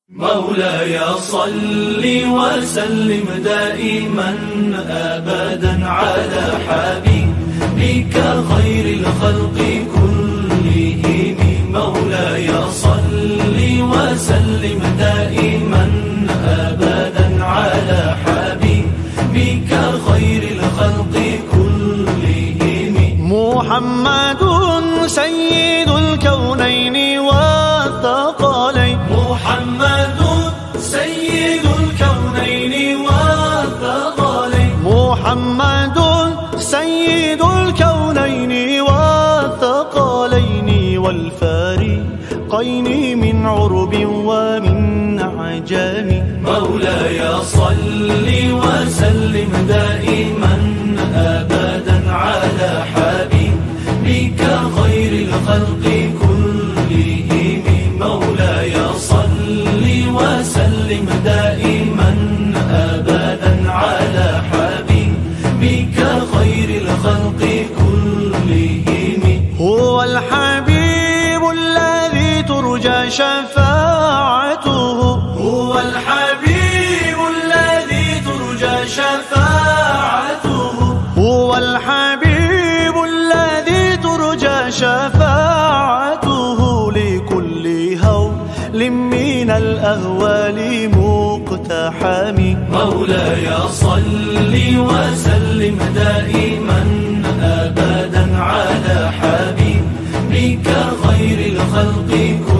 مولاي صل وسلم دائما أبدا على حبيبك خير الخلق كلهم. مولاي صل وسلم دائما أبدا على حبيبك خير الخلق كلهم. محمد سيد الكونين والثقلين. محمد سيد الكونين والثقلين. محمد سيد الكونين والثقلين والفارقين من عرب ومن عجم. مولاي صل وسلم دائما أبدا على حبيبك خير الخلق كلهم. مولاي صل وسلم دائما أبدا على حبيبك خير الخلق كلهم. هو الحبيب الذي ترجى شفاعته. هو الحبيب الذي ترجى شفاعته. هو الحبيب الذي ترجى شفاعته لكل هول من الأهوال مقتحم. مولاي صل وسلم دائما أبدا على حبيبك خير الخلق كلهم.